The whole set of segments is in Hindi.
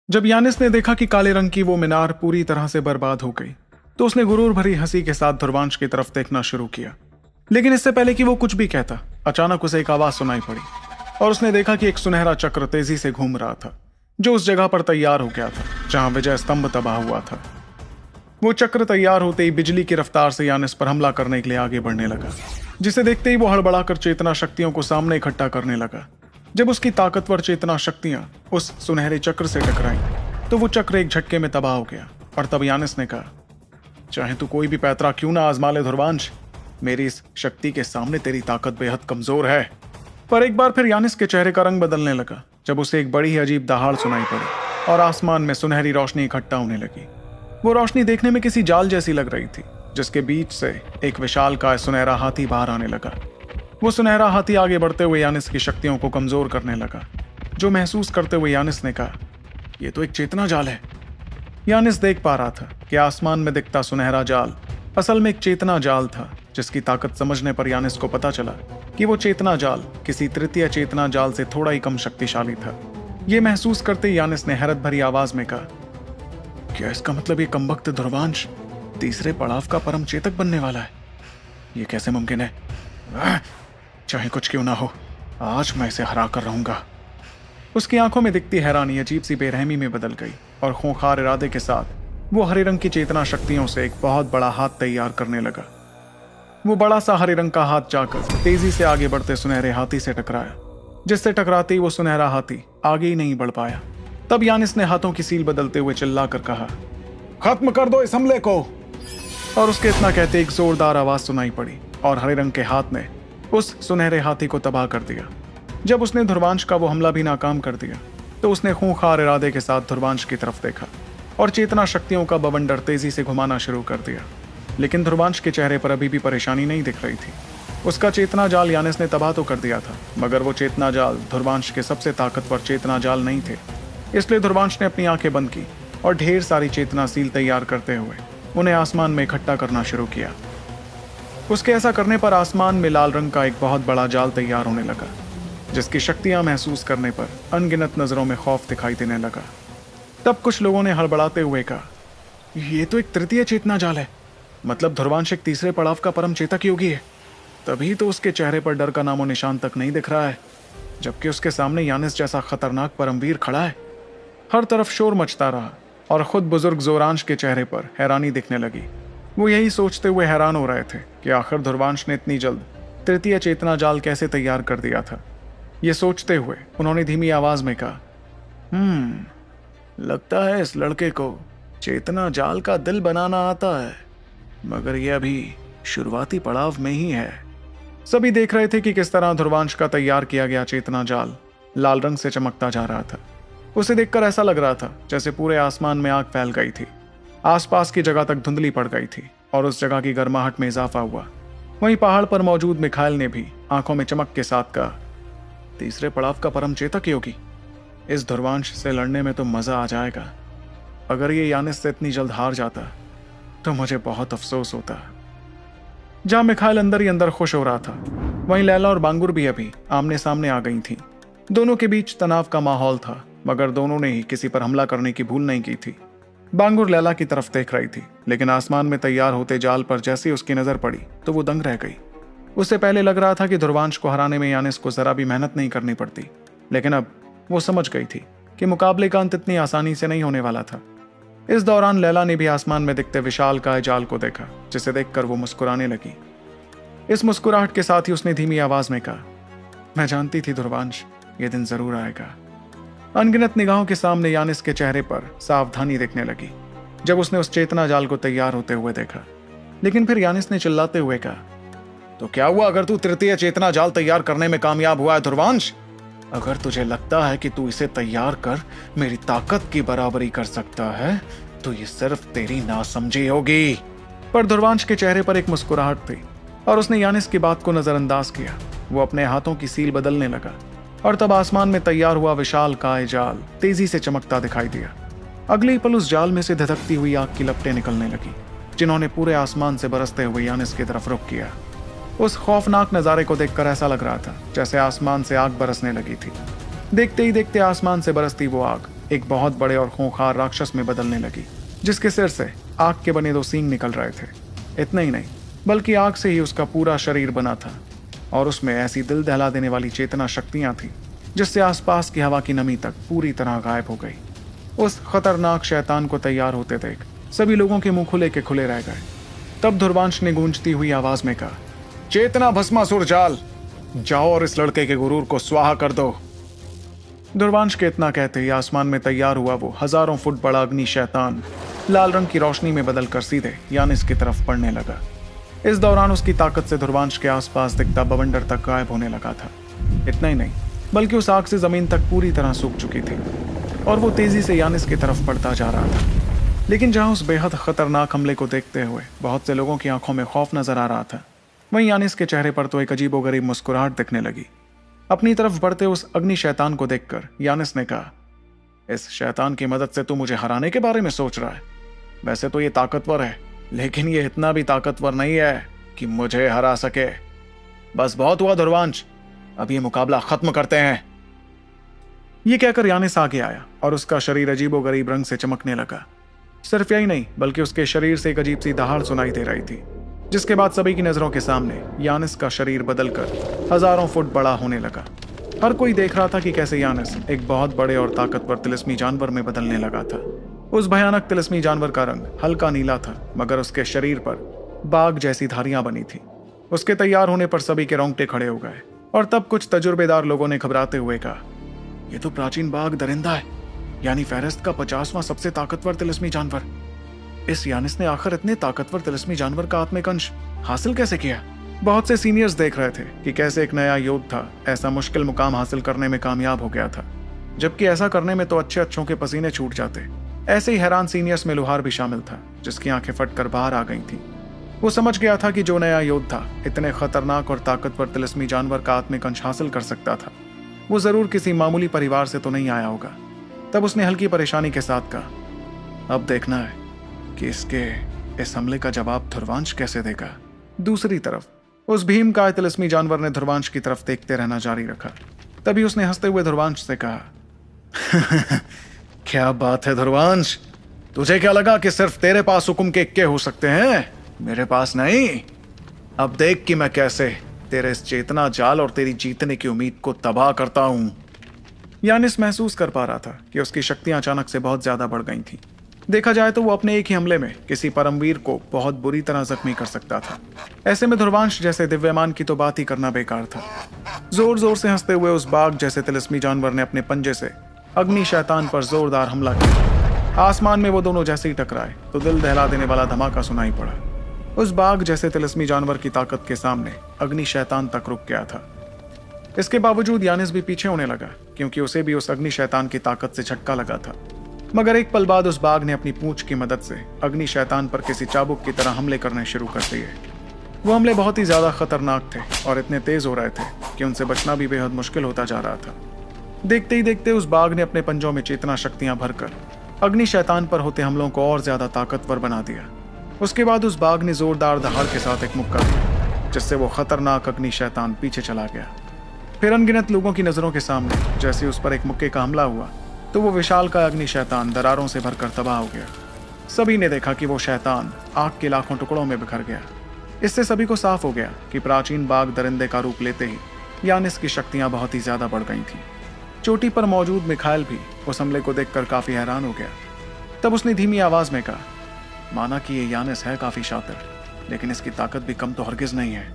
जब यानिस ने देखा कि काले रंग की वो मीनार पूरी तरह से बर्बाद हो गई, तो उसने गुरूर भरी हंसी के साथ ध्रुवांश की तरफ देखना शुरू किया। लेकिन इससे पहले कि वो कुछ भी कहता, अचानक उसे एक आवाज सुनाई पड़ी और उसने देखा कि एक सुनहरा चक्र तेजी से घूम रहा था, जो उस जगह पर तैयार हो गया था जहां विजय स्तंभ तबाह हुआ था। वो चक्र तैयार होते ही बिजली की रफ्तार से यानिस पर हमला करने के लिए आगे बढ़ने लगा, जिसे देखते ही वो हड़बड़ाकर चेतना शक्तियों को सामने इकट्ठा करने लगा। जब उसकी ताकतवर चेतना शक्तियां उस सुनहरे चक्र से टकराई, तो वो चक्र एक झटके में तबाह हो गया। और तब यानिस ने कहा, चाहे तू कोई भी पैतरा क्यों ना आजमा ले ध्रुवांश, मेरी इस शक्ति के सामने तेरी ताकत बेहद कमजोर है। पर एक बार फिर यानिस के चेहरे का रंग बदलने लगा जब उसे एक बड़ी ही अजीब दहाड़ सुनाई पड़ी और आसमान में सुनहरी रोशनी इकट्ठा होने लगी। वो रोशनी देखने में किसी जाल जैसी लग रही थी, जिसके बीच से एक विशालकाय सुनहरा हाथी बाहर आने लगा। वो सुनहरा हाथी आगे बढ़ते हुए यानिस की शक्तियों को कमजोर करने लगा, जो महसूस करते हुए यानिस ने कहा, यह तो एक चेतना जाल है। यानिस देख पा रहा था कि आसमान में दिखता सुनहरा जाल असल में एक चेतना जाल था, जिसकी ताकत समझने पर यानिस को पता चला कि वो चेतना जाल किसी तृतीय चेतना जाल से थोड़ा ही कम शक्तिशाली था। ये महसूस करते ही यानिस ने हैरत भरी आवाज में कहा, क्या इसका मतलब ये कमबख्त ध्रुवांश तीसरे पड़ाव का परम चेतक बनने वाला है? ये कैसे मुमकिन है? चाहे कुछ क्यों ना हो, आज मैं इसे हरा कर रहूंगा। उसकी आंखों में दिखती हैरानी अजीब सी बेरहमी में बदल गई और खूंखार इरादे के साथ वो हरे रंग की चेतना शक्तियों से एक बहुत बड़ा हाथ तैयार करने लगा। वो बड़ा सा हरे रंग का हाथ जाकर तेजी से आगे बढ़ते सुनहरे हाथी से टकराया, जिससे टकराते ही वो सुनहरा हाथी आगे ही नहीं बढ़ पाया। तब यानिस ने हाथों की सील बदलते हुए चिल्लाकर कहा, खत्म कर दो इस हमले को। और उसके इतना कहते एक जोरदार आवाज सुनाई पड़ी और हरे रंग के हाथ ने उस सुनहरे हाथी को तबाह कर दिया। जब उसने ध्रुवांश का वो हमला भी नाकाम कर दिया, तो उसने खूंखार इरादे के साथ ध्रुवांश की तरफ देखा और चेतना शक्तियों का बवंडर तेजी से घुमाना शुरू कर दिया। लेकिन ध्रुवांश के चेहरे पर अभी भी परेशानी नहीं दिख रही थी। उसका चेतना जाल यानिस ने तबाह तो कर दिया था, मगर वो चेतना जाल ध्रुवांश के सबसे ताकतवर चेतना जाल नहीं थे। इसलिए ध्रुवांश ने अपनी आंखें बंद की और ढेर सारी चेतना सील तैयार करते हुए उन्हें आसमान में इकट्ठा करना शुरू किया। उसके ऐसा करने पर आसमान में लाल रंग का एक बहुत बड़ा जाल तैयार होने लगा, जिसकी शक्तियां महसूस करने पर अनगिनत नजरों में खौफ दिखाई देने लगा। तब कुछ लोगों ने हड़बड़ाते हुए कहा, यह तो एक तृतीय चेतना जाल है, मतलब ध्रुवांश एक तीसरे पड़ाव का परम चेतक योगी है। तभी तो उसके चेहरे पर डर का नामो निशान तक नहीं दिख रहा है, जबकि उसके सामने यानिस जैसा खतरनाक परमवीर खड़ा है। हर तरफ शोर मचता रहा और खुद बुजुर्ग जोरांश के चेहरे पर हैरानी दिखने लगी। वो यही सोचते हुए हैरान हो रहे थे कि आखिर ध्रुवांश ने इतनी जल्द तृतीय चेतना जाल कैसे तैयार कर दिया था। ये सोचते हुए उन्होंने धीमी आवाज में कहा, लगता है इस लड़के को चेतना जाल का दिल बनाना आता है, मगर यह अभी शुरुआती पड़ाव में ही है। सभी देख रहे थे कि किस तरह ध्रुवांश का तैयार किया गया चेतना जाल लाल रंग से चमकता जा रहा था। उसे देखकर ऐसा लग रहा था जैसे पूरे आसमान में आग फैल गई थी। आसपास की जगह तक धुंधली पड़ गई थी और उस जगह की गर्माहट में इजाफा हुआ। वहीं पहाड़ पर मौजूद मिखाइल ने भी आंखों में चमक के साथ कहा, तीसरे पड़ाव का परम चेतक योगी, इस ध्रुवांश से लड़ने में तो मजा आ जाएगा। अगर ये यानिस से इतनी जल्द हार जाता तो मुझे बहुत अफसोस होता। जहां मिखाइल अंदर ही अंदर खुश हो रहा था, वहीं लैला और बांगुर भी अभी आमने सामने आ गई थी। दोनों के बीच तनाव का माहौल था, मगर दोनों ने ही किसी पर हमला करने की भूल नहीं की थी। बांगुर लैला की तरफ देख रही थी, लेकिन आसमान में तैयार होते जाल पर जैसे ही उसकी नजर पड़ी तो वो दंग रह गई। उससे पहले लग रहा था कि ध्रुवांश को हराने में यानिस को जरा भी मेहनत नहीं करनी पड़ती, लेकिन अब वो समझ गई थी कि मुकाबले का अंत इतनी आसानी से नहीं होने वाला था। इस दौरान लैला ने भी आसमान में दिखते विशालकाय जाल को देखा, जिसे देखकर वो मुस्कुराने लगी। इस मुस्कुराहट के साथ ही उसने धीमी आवाज में कहा, मैं जानती थी ध्रुवांश, ये दिन जरूर आएगा। अनगिनत निगाहों के सामने यानिस के चेहरे पर सावधानी दिखने लगी जब उसने उस चेतना जाल को तैयार होते हुए देखा। लेकिन फिर यानिस ने चिल्लाते हुए कहा, तो क्या हुआ अगर तू तृतीय चेतना जाल तैयार करने में कामयाब हुआ है ध्रुवांश? अगर तुझे लगता है कि तू इसे तैयार कर मेरी ताकत की बराबरी कर सकता है, तो ये सिर्फ तेरी नासमझी होगी। पर ध्रुवांश के चेहरे पर एक मुस्कुराहट थी और उसने यानिस की बात को नजरअंदाज किया। वो अपने हाथों की सील बदलने लगा और तब आसमान में तैयार हुआ विशाल काय जाल तेजी से चमकता दिखाई दिया। अगले ही पल उस जाल में से धधकती हुई आग की लपटें निकलने लगी, जिन्होंने पूरे आसमान से बरसते हुए यानिस की तरफ रुख किया। उस खौफनाक नजारे को देखकर ऐसा लग रहा था जैसे आसमान से आग बरसने लगी थी। देखते ही देखते आसमान से बरसती वो आग एक बहुत बड़े और खूंखार राक्षस में बदलने लगी, जिसके सिर से आग के बने 2 सींग निकल रहे थे। इतना ही नहीं, बल्कि आग से ही उसका पूरा शरीर बना था और उसमें ऐसी दिल दहला देने वाली चेतना शक्तियां थी जिससे आसपास की हवा की नमी तक पूरी तरह गायब हो गई। उस खतरनाक शैतान को तैयार होते देख सभी लोगों के मुंह खुले के खुले रह गए। तब धुरवांश ने गूंजती हुई आवाज में कहा, चेतना भस्मासुर जाल, जाओ और इस लड़के के गुरूर को स्वाहा कर दो। धुरवांश के इतना कहते ही आसमान में तैयार हुआ वो हजारों फुट बड़ा अग्नि शैतान लाल रंग की रोशनी में बदलकर सीधे यानिस की तरफ बढ़ने लगा। इस दौरान उसकी ताकत से धुरवांश के आसपास दिखता बवंडर तक गायब होने लगा था। इतना ही नहीं, बल्कि उस आग से जमीन तक पूरी तरह सूख चुकी थी और वो तेजी से यानिस की तरफ बढ़ता जा रहा था। लेकिन जहां उस बेहद खतरनाक हमले को देखते हुए बहुत से लोगों की आंखों में खौफ नजर आ रहा था, वहीं यानिस के चेहरे पर तो एक अजीबोगरीब मुस्कुराहट दिखने लगी। अपनी तरफ बढ़ते उस अग्नि शैतान को देखकर यानिस ने कहा, इस शैतान की मदद से तू मुझे हराने के बारे में सोच रहा है? वैसे तो ये ताकतवर है, लेकिन ये इतना भी ताकतवर नहीं है कि मुझे हरा सके। बस बहुत हुआ धुरवांश, अब ये मुकाबला खत्म करते हैं। ये कहकर यानिस आगे आया और उसका शरीर अजीबोगरीब रंग से चमकने लगा। सिर्फ यही नहीं, बल्कि उसके शरीर से एक अजीब सी दहाड़ सुनाई दे रही थी, जिसके बाद सभी की नजरों के सामने यानिस का शरीर बदलकर हजारों फुट बड़ा होने लगा। हर कोई देख रहा था कि कैसे यानिस एक बहुत बड़े और ताकतवर तिलिस्मी जानवर में बदलने लगा था। उस भयानक तिलिस्मी जानवर का रंग हल्का नीला था, मगर उसके शरीर पर बाघ जैसी धारियां बनी थी। उसके तैयार होने पर सभी के रोंगटे खड़े हो गए और तब कुछ तजुर्बेदार लोगों ने घबराते हुए कहा, यह तो प्राचीन बाघ दरिंदा है, यानी फेरिस्त का 50वां सबसे ताकतवर तिलिस्मी जानवर। इस यानिस ने आखिर इतने ताकतवर तिलिस्मी जानवर का आत्मिक अंश हासिल कैसे किया? बहुत से सीनियर्स देख रहे थे कि कैसे एक नया योद्धा ऐसा मुश्किल मुकाम हासिल करने में कामयाब हो गया था, जबकि ऐसा करने में तो अच्छों के पसीने छूट जाते। ऐसे ही हैरान सीनियर्स में लुहार भी शामिल था, जिसकी आंखें फटकर बाहर आ गई थीं। वो समझ गया था कि जो नया योद्धा इतने खतरनाक और ताकतवर तिलिस्मी जानवर का आत्मिक अंश हासिल कर सकता था, वो जरूर किसी मामूली परिवार से तो नहीं आया होगा। तब उसने हल्की परेशानी के साथ कहा, अब देखना है कि इसके इस हमले का जवाब धुरवांश कैसे देगा। दूसरी तरफ उस भीम का तिलिस्मी जानवर ने धुरवांश की तरफ देखते रहना जारी रखा। तभी उसने हंसते हुए धुरवांश से कहा, क्या बात है धुरवांश, तुझे क्या लगा कि सिर्फ तेरे पास हुक्म के इक्के हो सकते हैं, मेरे पास नहीं? अब देख कि मैं कैसे तेरे इस चेतना जाल और तेरी जीतने की उम्मीद को तबाह करता हूं। यानिस महसूस कर पा रहा था कि उसकी शक्तियां अचानक से बहुत ज्यादा बढ़ गई थी। देखा जाए तो वो अपने एक ही हमले में किसी परमवीर को बहुत बुरी तरह जख्मी कर सकता था। ऐसे में धुरवांश जैसे दिव्यमान की तो बात ही करना बेकार था। जोर जोर से हंसते हुए उस बाघ जैसे तिलिस्मी जानवर ने अपने पंजे से अग्नि शैतान पर जोरदार हमला किया। आसमान में वो दोनों जैसे ही टकराए तो दिल दहला देने वाला धमाका सुनाई पड़ा। उस बाघ जैसे तिलिस्मी जानवर की ताकत के सामने अग्नि शैतान तक रुक गया था। इसके बावजूद यानिस भी पीछे होने लगा, क्योंकि उसे भी उस अग्नि शैतान की ताकत से झटका लगा था। मगर एक पल बाद उस बाघ ने अपनी पूंछ की मदद से अग्नि शैतान पर किसी चाबुक की तरह हमले करने शुरू कर दिए। वो हमले बहुत ही ज्यादा खतरनाक थे और इतने तेज हो रहे थे कि उनसे बचना भी बेहद मुश्किल होता जा रहा था। देखते ही देखते उस बाघ ने अपने पंजों में चेतना शक्तियां भरकर अग्नि शैतान पर होते हमलों को और ज्यादा ताकतवर बना दिया। उसके बाद उस बाघ ने जोरदार दहाड़ के साथ एक मुक्का दिया, जिससे वो खतरनाक अग्नि शैतान पीछे चला गया। फिर अनगिनत लोगों की नजरों के सामने जैसे उस पर एक मुक्के का हमला हुआ तो वो विशाल का अग्नि शैतान दरारों से भरकर तबाह हो गया। सभी ने देखा कि वो शैतान आग के लाखों टुकड़ों में बिखर गया। इससे सभी को साफ हो गया कि प्राचीन बाघ दरिंदे का रूप लेते ही यानिस की शक्तियां बहुत ही ज्यादा बढ़ गई थीं। चोटी पर मौजूद मिखाइल भी उस हमले को देखकर काफी हैरान हो गया। तब उसने धीमी आवाज में कहा, माना कि ये यानिस है काफी शातिर, लेकिन इसकी ताकत भी कम तो हरगिज नहीं है।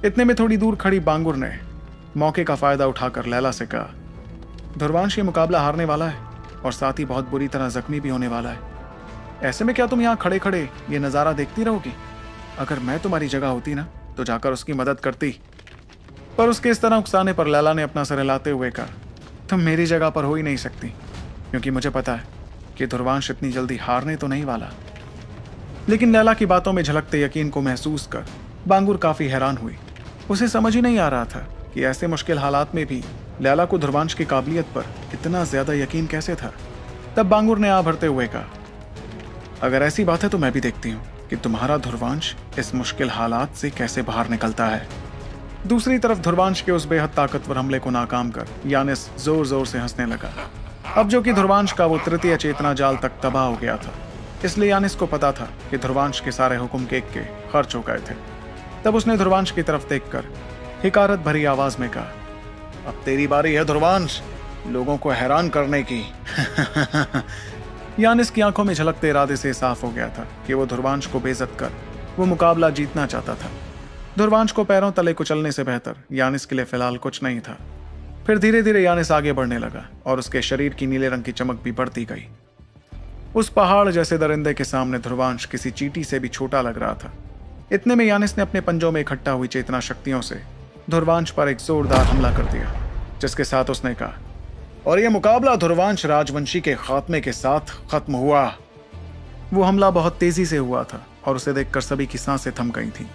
इतने में थोड़ी दूर खड़ी बांगुर ने मौके का फायदा उठाकर लैला से कहा, धुरवांश ये मुकाबला हारने वाला है और साथ ही बहुत बुरी तरह जख्मी भी होने वाला है। ऐसे में क्या तुम यहाँ खड़े खड़े ये नजारा देखती रहोगी? अगर मैं तुम्हारी जगह होती ना तो जाकर उसकी मदद करती। पर उसके इस तरह उकसाने पर लैला ने अपना सर हिलाते हुए कहा, तुम मेरी जगह पर हो ही नहीं सकती, क्योंकि मुझे पता है कि धुरवांश इतनी जल्दी हारने तो नहीं वाला। लेकिन लैला की बातों में झलकते यकीन को महसूस कर बांगुर काफी हैरान हुई। उसे समझ ही नहीं आ रहा था कि ऐसे मुश्किल हालात में भी लैला को धुरवांश की काबिलियत पर इतना ज्यादा यकीन कैसे था। तब बांगुर ने आ भरते हुए कहा, अगर ऐसी बात है तो मैं भी देखती हूँ कि तुम्हारा धुरवांश इस मुश्किल हालात से कैसे बाहर निकलता है। दूसरी तरफ धुरवांश के उस बेहद ताकतवर हमले को नाकाम कर यानिस जोर जोर से हंसने लगा। अब जो कि ध्रुवांश का वो तृतीय चेतना जाल तक तबाह हो गया था, इसलिए यानिस को पता था कि ध्रुवांश के सारे हुक्म केक के खर्च हो गए थे। तब उसने ध्रुवांश की तरफ देखकर हिकारत भरी आवाज में कहा, अब तेरी बारी है ध्रुवांश, लोगों को हैरान करने की। यानिस की आंखों में झलकते इरादे से साफ हो गया था कि वो ध्रुवांश को बेइज्जत कर वो मुकाबला जीतना चाहता था। ध्रुवांश को पैरों तले कुचलने से बेहतर यानिस के लिए फिलहाल कुछ नहीं था। फिर धीरे धीरे यानिस आगे बढ़ने लगा और उसके शरीर की नीले रंग की चमक भी बढ़ती गई। उस पहाड़ जैसे दरिंदे के सामने ध्रुवांश किसी चींटी से भी छोटा लग रहा था। इतने में यानिस ने अपने पंजों में इकट्ठा हुई चेतना शक्तियों से ध्रुवांश पर एक जोरदार हमला कर दिया, जिसके साथ उसने कहा, और यह मुकाबला ध्रुवांश राजवंशी के खात्मे के साथ खत्म हुआ। वो हमला बहुत तेजी से हुआ था और उसे देखकर सभी की सांसें थम गई थी,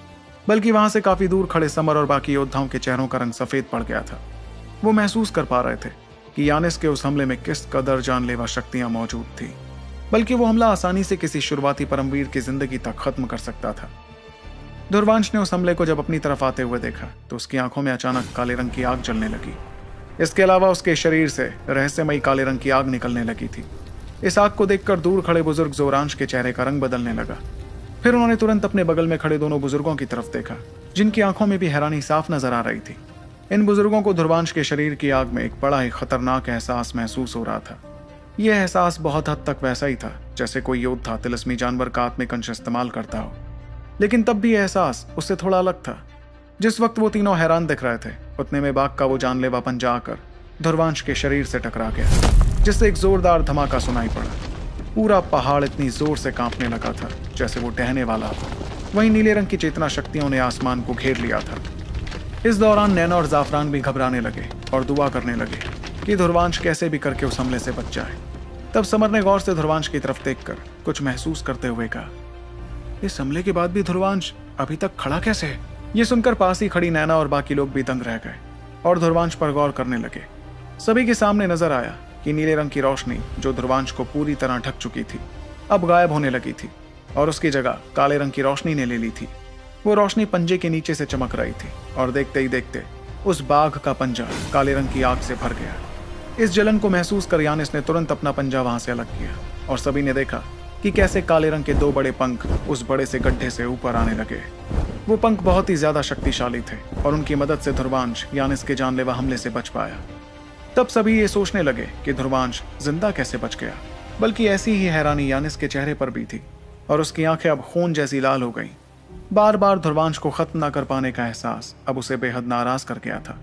बल्कि वहां से काफी दूर खड़े समर और बाकी योद्धाओं के चेहरों का रंग सफेद पड़ गया था। वो महसूस कर पा रहे थे कि यानिस के उस हमले में किस कदर जानलेवा शक्तियां मौजूद थी, बल्कि वो हमला आसानी से किसी शुरुआती परमवीर की जिंदगी तक खत्म कर सकता था। ध्रुवांश ने उस हमले को जब अपनी तरफ आते हुए देखा तो उसकी आंखों में अचानक काले रंग की आग जलने लगी। इसके अलावा उसके शरीर से रहस्यमयी काले रंग की आग निकलने लगी थी। इस आग को देखकर दूर खड़े बुजुर्ग जोरांश के चेहरे का रंग बदलने लगा। फिर उन्होंने तुरंत अपने बगल में खड़े दोनों बुजुर्गों की तरफ देखा, जिनकी आंखों में भी हैरानी साफ नजर आ रही थी। इन बुजुर्गों को ध्रुवांश के शरीर की आग में एक बड़ा ही खतरनाक एहसास महसूस हो रहा था। यह एहसास बहुत हद तक वैसा ही था जैसे कोई योद्धा तिलस्मी जानवर का आत्मिक अंश इस्तेमाल करता हो, लेकिन तब भी एहसास उससे थोड़ा अलग था। जिस वक्त वो तीनों हैरान दिख रहे थे, उतने में बाघ का वो जानलेवा पंजा आकर ध्रुवांश के शरीर से टकरा गया, जिससे एक जोरदार धमाका सुनाई पड़ा। पूरा पहाड़ इतनी जोर से कांपने लगा था जैसे वो ढहने वाला हो। वहीं नीले रंग की चेतना शक्तियों ने आसमान को घेर लिया था। इस दौरान नैना और जाफरान भी घबराने लगे और दुआ करने लगे कि ध्रुवांश कैसे भी करके उस हमले से बच जाए। तब समर ने गौर से ध्रुवांश की तरफ देखकर कुछ महसूस करते हुए कहा, इस हमले के बाद भी ध्रुवांश अभी तक खड़ा कैसे है? ये सुनकर पास ही खड़ी नैना और बाकी लोग भी दंग रह गए और ध्रुवांश पर गौर करने लगे। सभी के सामने नजर आया कि नीले रंग की रोशनी जो ध्रुवांश को पूरी तरह ढक चुकी थी अब गायब होने लगी थी और उसकी जगह काले रंग की रोशनी ने ले ली थी। वो रोशनी पंजे के नीचे से चमक रही थी और देखते ही देखते उस बाघ का पंजा काले रंग की आग से भर गया। इस जलन को महसूस कर यानिस ने तुरंत अपना पंजा वहां से अलग किया और सभी ने देखा कि कैसे काले रंग के दो बड़े पंख उस बड़े से गड्ढे से ऊपर आने लगे। वो पंख बहुत ही ज्यादा शक्तिशाली थे और उनकी मदद से ध्रुवांश यानिस के जानलेवा हमले से बच पाया। तब सभी ये सोचने लगे कि ध्रुवांश जिंदा कैसे बच गया, बल्कि ऐसी ही हैरानी यानिस के चेहरे पर भी थी और उसकी आंखें अब खून जैसी लाल हो गईं। बार बार ध्रुवांश को खत्म न कर पाने का एहसास अब उसे बेहद नाराज कर गया था।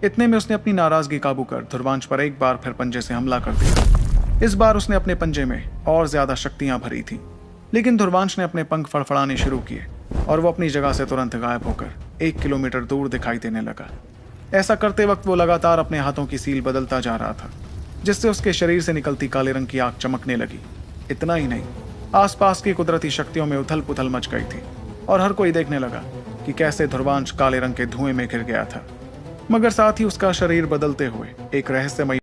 इतने में उसने अपनी नाराजगी काबू कर ध्रुवांश पर एक बार फिर पंजे से हमला कर दिया। इस बार उसने अपने पंजे में और ज्यादा शक्तियां भरी थी, लेकिन ध्रुवांश ने अपने पंख फड़फड़ाने शुरू किए और वो अपनी जगह से तुरंत गायब होकर 1 किलोमीटर दूर दिखाई देने लगा। ऐसा करते वक्त वो लगातार अपने हाथों की सील बदलता जा रहा था, जिससे उसके शरीर से निकलती काले रंग की आग चमकने लगी। इतना ही नहीं, आसपास की कुदरती शक्तियों में उथल पुथल मच गई थी और हर कोई देखने लगा कि कैसे ध्रुवांश काले रंग के धुएं में घिर गया था, मगर साथ ही उसका शरीर बदलते हुए एक रहस्यमय